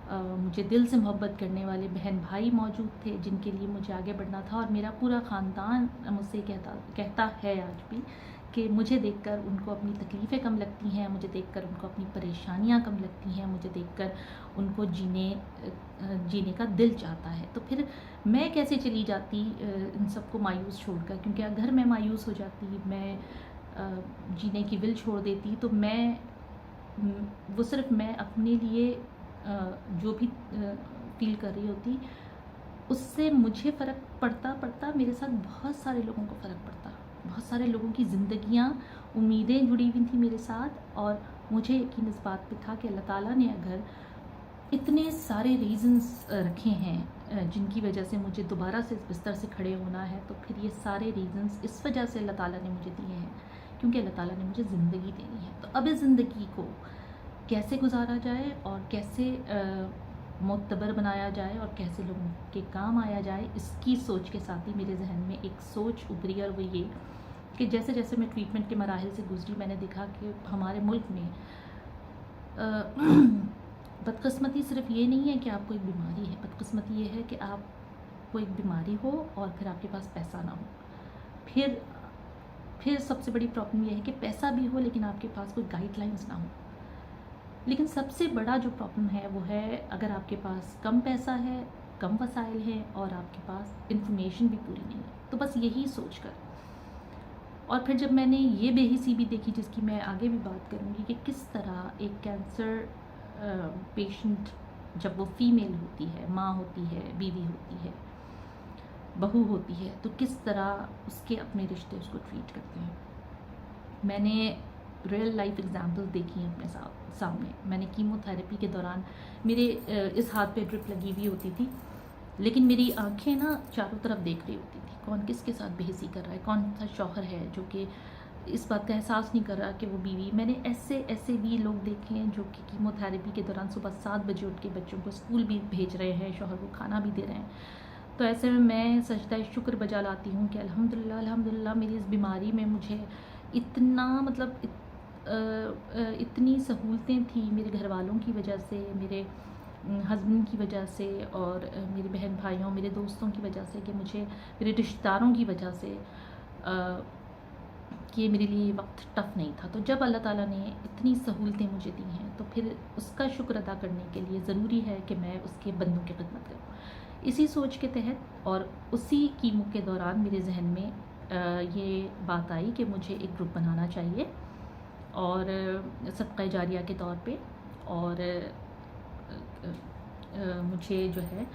मुझे दिल से मोहब्बत करने वाले बहन भाई मौजूद थे जिनके लिए मुझे आगे बढ़ना था, और मेरा पूरा ख़ानदान मुझसे कहता है आज भी कि मुझे देखकर उनको अपनी तकलीफ़ें कम लगती हैं, मुझे देखकर उनको अपनी परेशानियां कम लगती हैं, मुझे देखकर उनको जीने का दिल चाहता है। तो फिर मैं कैसे चली जाती इन सबको मायूस छोड़कर, क्योंकि अगर मैं मायूस हो जाती, मैं जीने की विल छोड़ देती, तो वो सिर्फ मैं अपने लिए जो भी फील कर रही होती, उससे मुझे फ़र्क पड़ता मेरे साथ बहुत सारे लोगों को फ़र्क पड़ता, बहुत सारे लोगों की ज़िंदगियाँ, उम्मीदें जुड़ी हुई थी मेरे साथ, और मुझे यकीन इस बात पे था कि अल्लाह ताला ने अगर इतने सारे रीज़न्स रखे हैं जिनकी वजह से मुझे दोबारा से इस बिस्तर से खड़े होना है, तो फिर ये सारे रीज़न्स इस वजह से अल्लाह ताला ने मुझे दिए हैं, क्योंकि अल्लाह ताला ने मुझे ज़िंदगी देनी है। तो अब इस ज़िंदगी को कैसे गुजारा जाए और कैसे मोतबर बनाया जाए और कैसे लोगों के काम आया जाए, इसकी सोच के साथ ही मेरे जहन में एक सोच उभरी, और वो ये कि जैसे जैसे मैं ट्रीटमेंट के मराहिल से गुजरी, मैंने देखा कि हमारे मुल्क में बदकिस्मती सिर्फ ये नहीं है कि आपको एक बीमारी है, बदकिस्मती ये है कि आपको एक बीमारी हो और फिर आपके पास पैसा ना हो। फिर सबसे बड़ी प्रॉब्लम यह है कि पैसा भी हो लेकिन आपके पास कोई गाइडलाइंस ना हो। लेकिन सबसे बड़ा जो प्रॉब्लम है वो है अगर आपके पास कम पैसा है, कम वसाइल हैं और आपके पास इंफॉर्मेशन भी पूरी नहीं है। तो बस यही सोच कर, और फिर जब मैंने ये बेहिसी भी देखी जिसकी मैं आगे भी बात करूँगी कि किस तरह एक कैंसर पेशेंट जब वो फीमेल होती है, माँ होती है, बीवी होती है, बहू होती है, तो किस तरह उसके अपने रिश्ते उसको ट्रीट करते हैं। मैंने रियल लाइफ एग्जाम्पल्स देखी हैं अपने सामने। मैंने कीमोथेरेपी के दौरान मेरे इस हाथ पे ड्रिप लगी हुई होती थी, लेकिन मेरी आंखें ना चारों तरफ देख रही होती थी, कौन किसके साथ बेहिसी कर रहा है, कौन सा शौहर है जो कि इस बात का एहसास नहीं कर रहा कि वो बीवी। मैंने ऐसे ऐसे भी लोग देखे हैं जो कि कीमोथेरेपी के दौरान सुबह 7 बजे उठ के बच्चों को स्कूल भी भेज रहे हैं, शौहर को खाना भी दे रहे हैं। तो ऐसे में मैं सजदा शुक्र बजा लाती हूँ कि अल्हम्दुलिल्लाह अल्हम्दुलिल्लाह मेरी इस बीमारी में मुझे इतना मतलब इतनी सहूलतें थी मेरे घर वालों की वजह से, मेरे हस्बैंड की वजह से और मेरे बहन भाइयों, मेरे दोस्तों की वजह से, कि मुझे मेरे रिश्तेदारों की वजह से कि मेरे लिए ये वक्त टफ़ नहीं था। तो जब अल्लाह ताला ने इतनी सहूलतें मुझे दी हैं तो फिर उसका शुक्र अदा करने के लिए ज़रूरी है कि मैं उसके बंदों की खिदमत करूँ। इसी सोच के तहत और उसी कीमों के दौरान मेरे जहन में ये बात आई कि मुझे एक ग्रुप बनाना चाहिए और सदक़ा जारिया के तौर पे, और मुझे जो है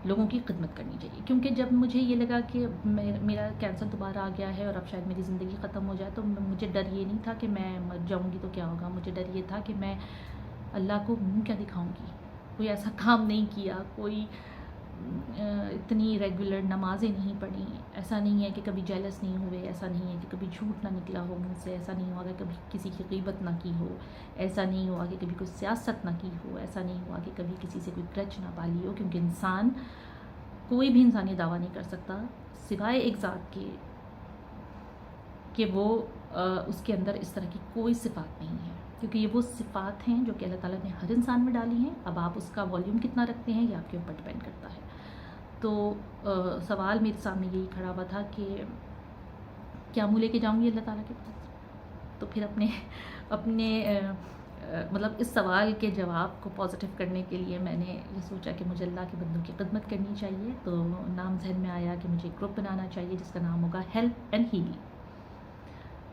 लोगों की खिदमत करनी चाहिए। क्योंकि जब मुझे ये लगा कि मेरा कैंसर दोबारा आ गया है और अब शायद मेरी ज़िंदगी ख़त्म हो जाए, तो मुझे डर ये नहीं था कि मैं मर जाऊँगी तो क्या होगा। मुझे डर ये था कि मैं अल्लाह को मुँह क्या दिखाऊँगी। कोई ऐसा काम नहीं किया, कोई इतनी रेगुलर नमाज़ें नहीं पढ़ी, ऐसा नहीं है कि कभी जेलस नहीं हुए, ऐसा नहीं है कि कभी झूठ ना निकला हो मुझसे, ऐसा नहीं हुआ कि कभी किसी की ग़ीबत ना की हो, ऐसा नहीं हुआ कि कभी कोई सियासत ना की हो, ऐसा नहीं हुआ कि कभी किसी से कोई ग्रज ना पाली हो। क्योंकि इंसान, कोई भी इंसान ये दावा नहीं कर सकता सिवाय एक ज़ात के कि वो उसके अंदर इस तरह की कोई सिफ़ात नहीं है। क्योंकि ये वो सिफ़ात हैं जो कि अल्लाह ताला ने हर इंसान में डाली हैं। अब आप उसका वॉल्यूम कितना रखते हैं ये आपके ऊपर डिपेंड करता है। तो सवाल मेरे सामने यही खड़ा हुआ था कि क्या मुँह लेके जाऊँगी अल्लाह ताला के पास। तो फिर अपने मतलब इस सवाल के जवाब को पॉजिटिव करने के लिए मैंने ये सोचा कि मुझे अल्लाह के बंदों की खिदमत करनी चाहिए। तो नाम जहन में आया कि मुझे एक ग्रुप बनाना चाहिए जिसका नाम होगा हेल्प एंड हील।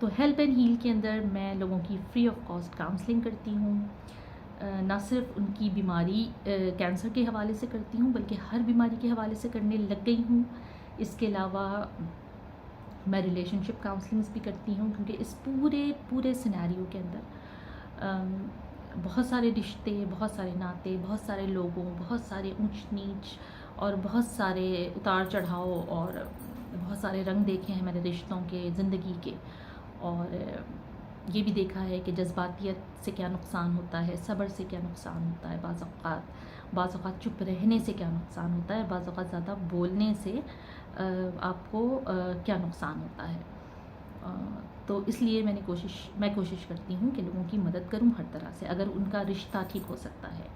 तो हेल्प एंड हील के अंदर मैं लोगों की फ्री ऑफ कॉस्ट काउंसलिंग करती हूँ। ना सिर्फ उनकी बीमारी कैंसर के हवाले से करती हूँ, बल्कि हर बीमारी के हवाले से करने लग गई हूँ। इसके अलावा मैं रिलेशनशिप काउंसलिंग्स भी करती हूँ, क्योंकि इस पूरे सिनेरियो के अंदर बहुत सारे रिश्ते, बहुत सारे नाते, बहुत सारे लोगों, बहुत सारे ऊंच नीच और बहुत सारे उतार चढ़ाव और बहुत सारे रंग देखे हैं मैंने रिश्तों के, ज़िंदगी के। और ये भी देखा है कि जज्बातियत से क्या नुकसान होता है, सब्र से क्या नुकसान होता है, बाज़ औक़ात चुप रहने से क्या नुकसान होता है, बाज़ औक़ात ज़्यादा बोलने से आपको क्या नुकसान होता है। तो इसलिए मैं कोशिश करती हूँ कि लोगों की मदद करूँ हर तरह से, अगर उनका रिश्ता ठीक हो सकता है।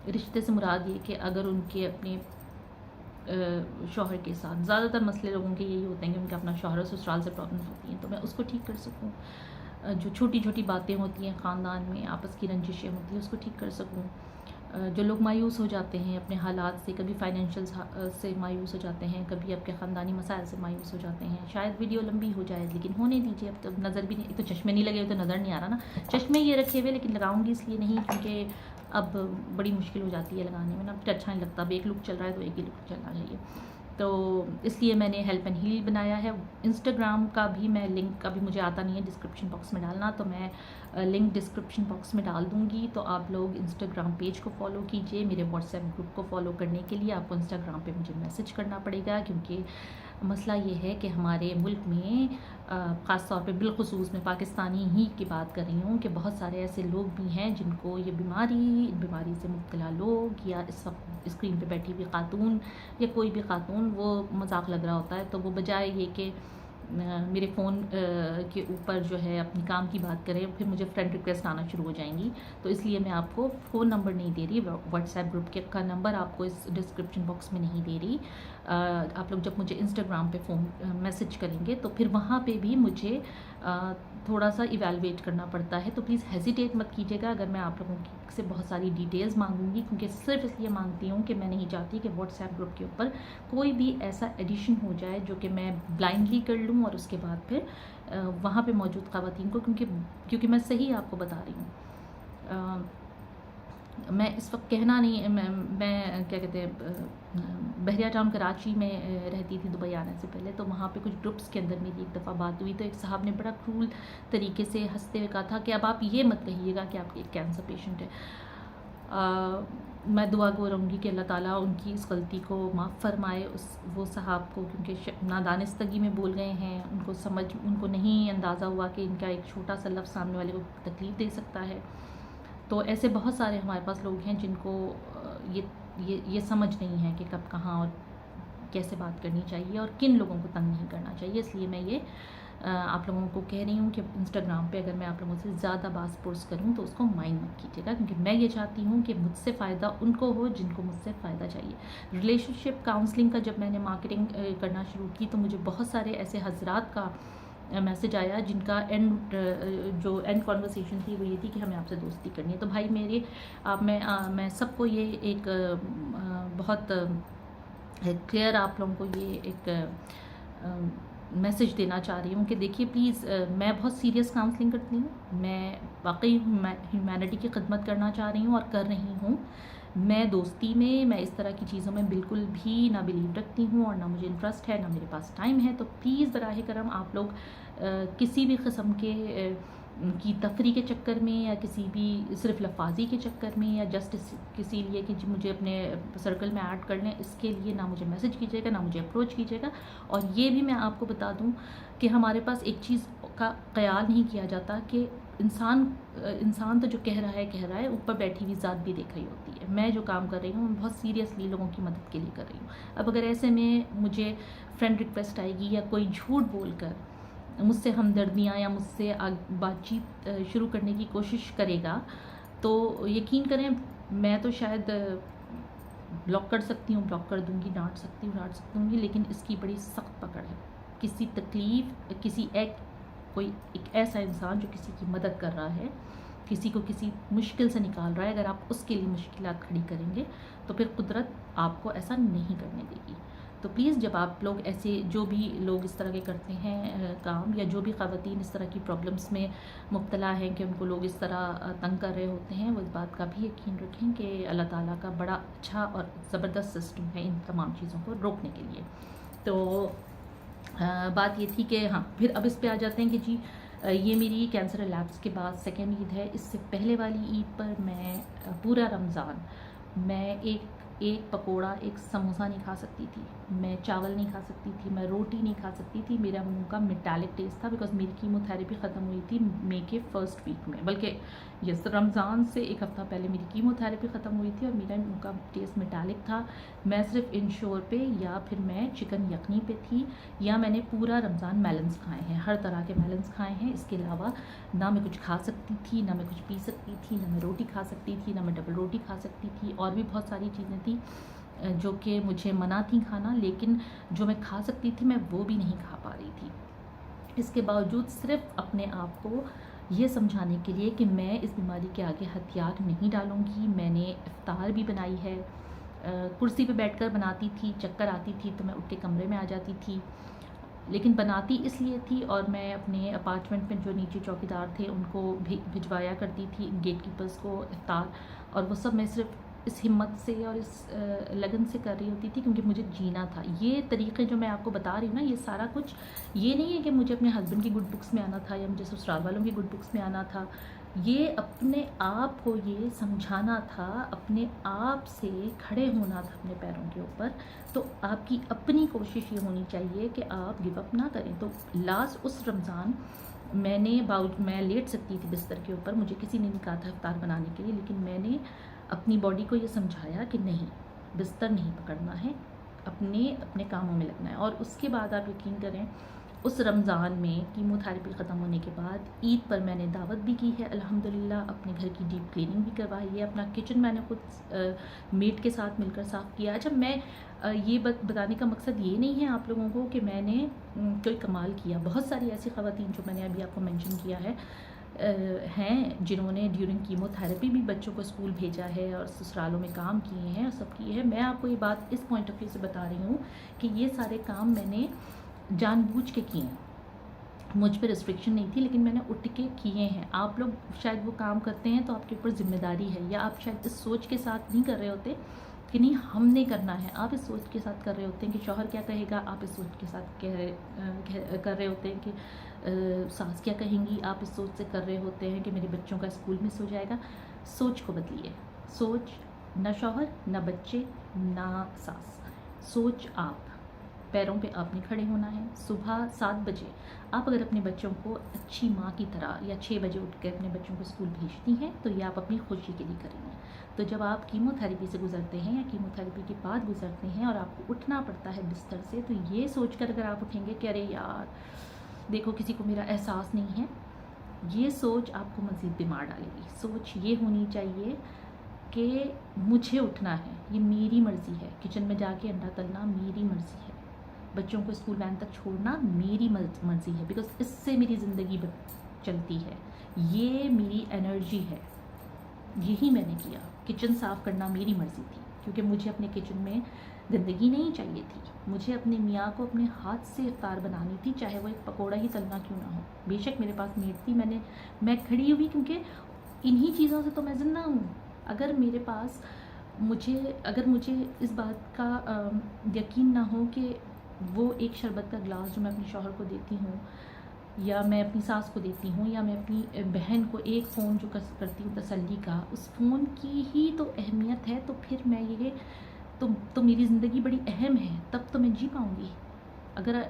रिश्ते से मुराद ये कि अगर उनके अपने शौहर के साथ, ज़्यादातर मसले लोगों के यही होते हैं कि उनके अपना शौहर ससुराल से प्रॉब्लम होती हैं, तो मैं उसको ठीक कर सकूँ। जो छोटी छोटी बातें होती हैं ख़ानदान में, आपस की रंजिशें होती हैं, उसको ठीक कर सकूँ। जो लोग मायूस हो जाते हैं अपने हालात से, कभी फाइनेंशियल से मायूस हो जाते हैं, कभी आपके ख़ानदानी मसाइल से मायूस हो जाते हैं। शायद वीडियो लंबी हो जाए, लेकिन होने दीजिए। अब तो नज़र भी नहीं, तो चश्मे नहीं लगे हुए तो नज़र नहीं आ रहा ना। चश्मे ये रखे हुए, लेकिन लगाऊंगी इसलिए नहीं क्योंकि अब बड़ी मुश्किल हो जाती है लगाने में ना, अच्छा नहीं लगता। अब एक लुक चल रहा है तो एक ही लुक चलना चाहिए। तो इसलिए मैंने हेल्प एंड हील बनाया है। इंस्टाग्राम का भी मैं लिंक, अभी मुझे आता नहीं है डिस्क्रिप्शन बॉक्स में डालना, तो मैं लिंक डिस्क्रिप्शन बॉक्स में डाल दूँगी। तो आप लोग इंस्टाग्राम पेज को फॉलो कीजिए। मेरे व्हाट्सएप ग्रुप को फॉलो करने के लिए आपको इंस्टाग्राम पे मुझे मैसेज करना पड़ेगा, क्योंकि मसला ये है कि हमारे मुल्क में ख़ास तौर पे बिलखुसूस मैं पाकिस्तानी ही की बात कर रही हूँ कि बहुत सारे ऐसे लोग भी हैं जिनको ये बीमारी से मुब्तला लोग, या इस वक्त स्क्रीन पे बैठी हुई खातून या कोई भी खातून, वो मजाक लग रहा होता है। तो वो बजाय ये कि मेरे फ़ोन के ऊपर जो है अपनी काम की बात करें, फिर मुझे फ्रेंड रिक्वेस्ट आना शुरू हो जाएंगी। तो इसलिए मैं आपको फ़ोन नंबर नहीं दे रही, व्हाट्सएप ग्रुप के का नंबर आपको इस डिस्क्रिप्शन बॉक्स में नहीं दे रही। आप लोग जब मुझे इंस्टाग्राम पे मैसेज करेंगे तो फिर वहाँ पे भी मुझे थोड़ा सा इवैल्यूएट करना पड़ता है। तो प्लीज़ हेजिटेट मत कीजिएगा अगर मैं आप लोगों से बहुत सारी डिटेल्स मांगूंगी, क्योंकि सिर्फ इसलिए मांगती हूँ कि मैं नहीं चाहती कि व्हाट्सएप ग्रुप के ऊपर कोई भी ऐसा एडिशन हो जाए जो कि मैं ब्लाइंडली कर लूँ और उसके बाद फिर वहाँ पे मौजूद ख़वातीन को, क्योंकि मैं सही आपको बता रही हूँ। मैं इस वक्त कहना नहीं, मैं क्या कहते हैं, बहरिया टाउन कराची में रहती थी दुबई आने से पहले। तो वहाँ पे कुछ ग्रुप्स के अंदर मेरी एक दफ़ा बात हुई, तो एक साहब ने बड़ा क्रूल तरीके से हंसते हुए कहा था कि अब आप ये मत कहिएगा कि आपके एक कैंसर पेशेंट है। मैं दुआ गो रहूँगी कि अल्लाह ताला उनकी इस गलती को माफ़ फरमाए, उस वो साहब को, क्योंकि नादानिस्तगी में बोल गए हैं, उनको नहीं अंदाज़ा हुआ कि इनका एक छोटा सा लफ्ज़ सामने वाले को तकलीफ़ दे सकता है। तो ऐसे बहुत सारे हमारे पास लोग हैं जिनको ये समझ नहीं है कि कब कहाँ और कैसे बात करनी चाहिए और किन लोगों को तंग नहीं करना चाहिए। इसलिए मैं ये आप लोगों को कह रही हूँ कि इंस्टाग्राम पे अगर मैं आप लोगों से ज़्यादा बात पोस्ट करूँ तो उसको माइंड मत कीजिएगा, क्योंकि मैं ये चाहती हूँ कि मुझसे फ़ायदा उनको हो जिनको मुझसे फ़ायदा चाहिए। रिलेशनशिप काउंसलिंग का जब मैंने मार्केटिंग करना शुरू की तो मुझे बहुत सारे ऐसे हजरात का मैसेज आया जिनका जो एंड कॉन्वर्सेशन थी वो ये थी कि हमें आपसे दोस्ती करनी है। तो भाई मेरे मैं सबको ये एक बहुत क्लियर आप लोगों को ये एक मैसेज देना चाह रही हूँ कि देखिए प्लीज़, मैं बहुत सीरियस काउंसलिंग करती हूँ, मैं वाकई ह्यूमैनिटी की खिदमत करना चाह रही हूँ और कर रही हूँ। मैं दोस्ती में, मैं इस तरह की चीज़ों में बिल्कुल भी ना बिलीव रखती हूँ और ना मुझे इंटरेस्ट है, ना मेरे पास टाइम है। तो प्लीज़ बराह करम आप लोग किसी भी किस्म के की तफरी के चक्कर में या किसी भी सिर्फ लफाजी के चक्कर में या जस्ट किसी लिए कि मुझे अपने सर्कल में ऐड कर लें, इसके लिए ना मुझे मैसेज कीजिएगा, ना मुझे अप्रोच कीजिएगा। और ये भी मैं आपको बता दूं कि हमारे पास एक चीज़ का ख्याल नहीं किया जाता कि इंसान तो जो कह रहा है, ऊपर बैठी हुई ज़ात भी देख रही होती है। मैं जो काम कर रही हूँ मैं बहुत सीरियसली लोगों की मदद के लिए कर रही हूँ। अब अगर ऐसे में मुझे फ्रेंड रिक्वेस्ट आएगी या कोई झूठ बोलकर मुझसे हमदर्दियाँ या मुझसे बातचीत शुरू करने की कोशिश करेगा तो यकीन करें मैं तो शायद ब्लॉक कर सकती हूँ, ब्लॉक कर दूँगी, डांट सकती हूँ, लेकिन इसकी बड़ी सख्त पकड़ है। किसी तकलीफ़ कोई एक ऐसा इंसान जो किसी की मदद कर रहा है, किसी को किसी मुश्किल से निकाल रहा है, अगर आप उसके लिए मुश्किलात खड़ी करेंगे तो फिर कुदरत आपको ऐसा नहीं करने देगी। तो प्लीज़ जब आप लोग ऐसे जो भी लोग इस तरह के करते हैं काम, या जो भी ख़वातीन इस तरह की प्रॉब्लम्स में मुब्तला हैं कि उनको लोग इस तरह तंग कर रहे होते हैं, वो इस बात का भी यकीन रखें कि अल्लाह ताला का बड़ा अच्छा और ज़बरदस्त सिस्टम है इन तमाम चीज़ों को रोकने के लिए। तो बात ये थी कि हाँ, फिर अब इस पे आ जाते हैं कि जी ये मेरी कैंसर रिलैप्स के बाद सेकेंड ईद है। इससे पहले वाली ईद पर मैं पूरा रमज़ान मैं एक पकोड़ा, एक समोसा नहीं खा सकती थी, मैं चावल नहीं खा सकती थी, मैं रोटी नहीं खा सकती थी। मेरा मुंह का मेटालिक टेस्ट था, बिकॉज मेरी कीमोथेरेपी ख़त्म हुई थी मई के फर्स्ट वीक में, बल्कि यस रमज़ान से एक हफ़्ता पहले मेरी कीमोथेरेपी ख़त्म हुई थी और मेरा मुंह का टेस्ट मेटालिक था। मैं सिर्फ इंश्योर पे या फिर मैं चिकन यखनी पे थी, या मैंने पूरा रमज़ान मेलन्स खाए हैं, हर तरह के मेलन्स खाए हैं। इसके अलावा ना मैं कुछ खा सकती थी, ना मैं कुछ पी सकती थी, ना मैं रोटी खा सकती थी, ना मैं डबल रोटी खा सकती थी, और भी बहुत सारी चीज़ें थी जो कि मुझे मना थी खाना, लेकिन जो मैं खा सकती थी मैं वो भी नहीं खा पा रही थी। इसके बावजूद सिर्फ अपने आप को ये समझाने के लिए कि मैं इस बीमारी के आगे हथियार नहीं डालूँगी, मैंने इफ्तार भी बनाई है। कुर्सी पे बैठकर बनाती थी, चक्कर आती थी तो मैं उठ के कमरे में आ जाती थी, लेकिन बनाती इसलिए थी और मैं अपने अपार्टमेंट में जो नीचे चौकीदार थे उनको भिजवाया करती थी, गेट कीपर्स को इफ्तार, और वो सब मैं सिर्फ इस हिम्मत से और इस लगन से कर रही होती थी क्योंकि मुझे जीना था। ये तरीक़े जो मैं आपको बता रही हूँ ना, ये सारा कुछ ये नहीं है कि मुझे अपने हस्बैंड की गुड बुक्स में आना था या मुझे ससुराल वालों की गुड बुक्स में आना था। ये अपने आप को ये समझाना था, अपने आप से खड़े होना था अपने पैरों के ऊपर। तो आपकी अपनी कोशिश ये होनी चाहिए कि आप गिव अप ना करें। तो लास्ट उस रमज़ान मैं लेट सकती थी बिस्तर के ऊपर, मुझे किसी ने नहीं कहा था इफ्तार बनाने के लिए, लेकिन मैंने अपनी बॉडी को ये समझाया कि नहीं, बिस्तर नहीं पकड़ना है, अपने कामों में लगना है। और उसके बाद आप यकीन करें, उस रमज़ान में कीमोथेरेपी ख़त्म होने के बाद ईद पर मैंने दावत भी की है अल्हम्दुलिल्लाह, अपने घर की डीप क्लीनिंग भी करवाई है, अपना किचन मैंने खुद मेड के साथ मिलकर साफ़ किया। अच्छा, मैं ये बताने का मकसद ये नहीं है आप लोगों को कि मैंने कोई कमाल किया। बहुत सारी ऐसी ख़वातीन जो मैंने अभी आपको मेंशन किया है हैं जिन्होंने ड्यूरिंग कीमोथेरेपी भी बच्चों को स्कूल भेजा है और ससुरालों में काम किए हैं और सब किए हैं। मैं आपको ये बात इस पॉइंट ऑफ व्यू से बता रही हूँ कि ये सारे काम मैंने जानबूझ के किए हैं, मुझ पे रिस्ट्रिक्शन नहीं थी, लेकिन मैंने उठ के किए हैं। आप लोग शायद वो काम करते हैं तो आपके ऊपर जिम्मेदारी है, या आप शायद इस सोच के साथ नहीं कर रहे होते कि नहीं हमने करना है, आप इस सोच के साथ कर रहे होते हैं कि शौहर क्या कहेगा, आप इस सोच के साथ कर रहे होते हैं कि सास क्या कहेंगी, आप इस सोच से कर रहे होते हैं कि मेरे बच्चों का स्कूल मिस हो जाएगा। सोच को बदलिए, सोच ना शौहर, ना बच्चे, ना सास। सोच आप, पैरों पे आपने खड़े होना है। सुबह 7 बजे आप अगर अपने बच्चों को अच्छी माँ की तरह या 6 बजे उठ के अपने बच्चों को स्कूल भेजती हैं तो ये आप अपनी खुशी के लिए करेंगे। तो जब आप कीमोथेरेपी से गुजरते हैं या कीमोथेरेपी के बाद गुजरते हैं और आपको उठना पड़ता है बिस्तर से, तो ये सोचकर अगर आप उठेंगे कि अरे यार देखो किसी को मेरा एहसास नहीं है, ये सोच आपको मज़ीद बीमार डालेगी। सोच ये होनी चाहिए कि मुझे उठना है, ये मेरी मर्ज़ी है, किचन में जाके अंडा तलना मेरी मर्ज़ी है, बच्चों को स्कूल वैन तक छोड़ना मेरी मर्ज़ी है, बिकॉज़ इससे मेरी ज़िंदगी चलती है, ये मेरी एनर्जी है, यही मैंने किया। किचन साफ़ करना मेरी मर्ज़ी थी क्योंकि मुझे अपने किचन में गंदगी नहीं चाहिए थी। मुझे अपने मियाँ को अपने हाथ से इफ्तार बनानी थी, चाहे वो एक पकौड़ा ही तलना क्यों ना हो। बेशक मेरे पास मेड थी, मैं खड़ी हुई क्योंकि इन्हीं चीज़ों से तो मैं ज़िंदा हूँ। अगर मुझे इस बात का यकीन ना हो कि वो एक शरबत का गिलास जो मैं अपने शौहर को देती हूँ या मैं अपनी सास को देती हूँ या मैं अपनी बहन को एक फ़ोन जो करती हूँ तसल्ली का, उस फ़ोन की ही तो अहमियत है, तो फिर मैं ये तो मेरी ज़िंदगी बड़ी अहम है, तब तो मैं जी पाऊँगी। अगर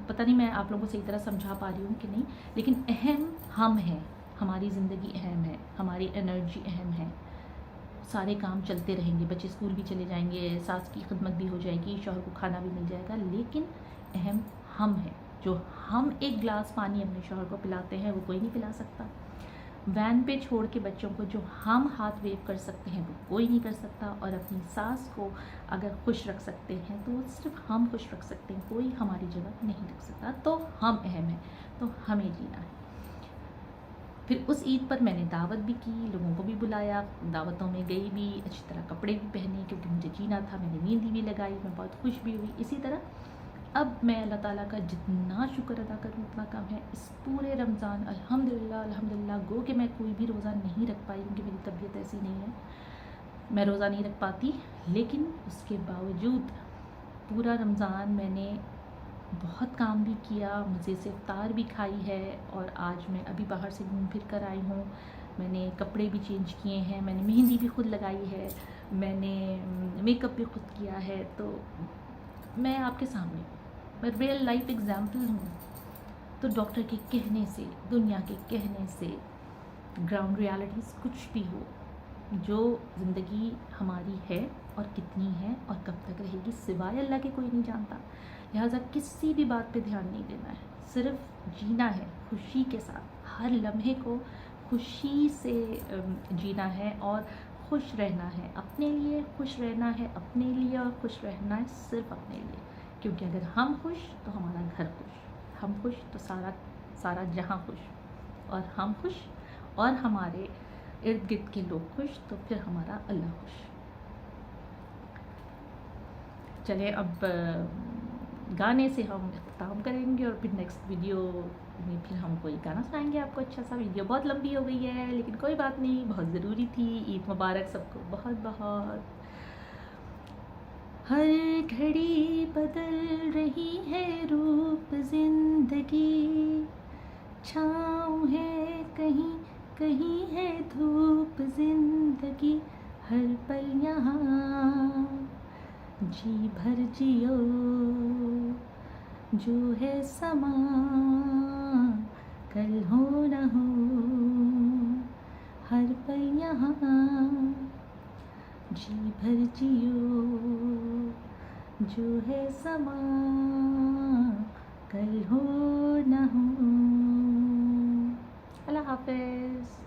पता नहीं मैं आप लोगों को सही तरह समझा पा रही हूँ कि नहीं, लेकिन अहम हम हैं, हमारी ज़िंदगी अहम है, हमारी एनर्जी अहम है। सारे काम चलते रहेंगे, बच्चे स्कूल भी चले जाएंगे, सास की खिदमत भी हो जाएगी, शौहर को खाना भी मिल जाएगा, लेकिन अहम हम हैं। जो हम एक गिलास पानी अपने शौहर को पिलाते हैं वो कोई नहीं पिला सकता। वैन पे छोड़ के बच्चों को जो हम हाथ वेव कर सकते हैं वो कोई नहीं कर सकता। और अपनी सास को अगर खुश रख सकते हैं तो सिर्फ हम खुश रख सकते हैं, कोई हमारी जगह नहीं रख सकता। तो हम अहम हैं, तो हमें जीना है। फिर उस ईद पर मैंने दावत भी की, लोगों को भी बुलाया, दावतों में गई भी, अच्छी तरह कपड़े भी पहने क्योंकि मुझे जीना था, मैंने मेहंदी भी लगाई, मैं बहुत खुश भी हुई। इसी तरह अब मैं अल्लाह ताला का जितना शुक्र अदा करूँ उतना कम है। इस पूरे रमज़ान अल्हम्दुलिल्लाह अल्हम्दुलिल्लाह गो कि मैं कोई भी रोज़ा नहीं रख पाई क्योंकि मेरी तबीयत ऐसी नहीं है, मैं रोज़ा नहीं रख पाती, लेकिन उसके बावजूद पूरा रमज़ान मैंने बहुत काम भी किया, मज़े से इफ्तार भी खाई है। और आज मैं अभी बाहर से घूम फिर कर आई हूँ, मैंने कपड़े भी चेंज किए हैं, मैंने मेहंदी भी खुद लगाई है, मैंने मेकअप भी खुद किया है। तो मैं आपके सामने मैं रियल लाइफ एग्जाम्पल हूँ। तो डॉक्टर के कहने से, दुनिया के कहने से, ग्राउंड रियलिटीज़ कुछ भी हो, जो ज़िंदगी हमारी है और कितनी है और कब तक रहेगी सिवाय अल्लाह के कोई नहीं जानता। लिहाजा किसी भी बात पे ध्यान नहीं देना है, सिर्फ जीना है खुशी के साथ, हर लम्हे को खुशी से जीना है और खुश रहना है, अपने लिए खुश रहना है, अपने लिए और खुश रहना है सिर्फ अपने लिए। क्योंकि अगर हम खुश तो हमारा घर खुश, हम खुश तो सारा जहां खुश, और हम खुश और हमारे इर्द गिर्द के लोग खुश तो फिर हमारा अल्लाह खुश। चलिए अब गाने से हम इख्तिताम करेंगे और फिर नेक्स्ट वीडियो में फिर हम कोई गाना सुनाएंगे आपको अच्छा सा। वीडियो बहुत लंबी हो गई है लेकिन कोई बात नहीं, बहुत ज़रूरी थी। ईद मुबारक सबको बहुत बहुत। हर घड़ी बदल रही है रूप जिंदगी, छाँव है कहीं कहीं है धूप जिंदगी, हर पल यहाँ जी भर जियो, जो है समा कल हो न हो, हर पल यहाँ जी भर जियो, जो है समा कल हो न हो। अल्लाह हाफ़िज़।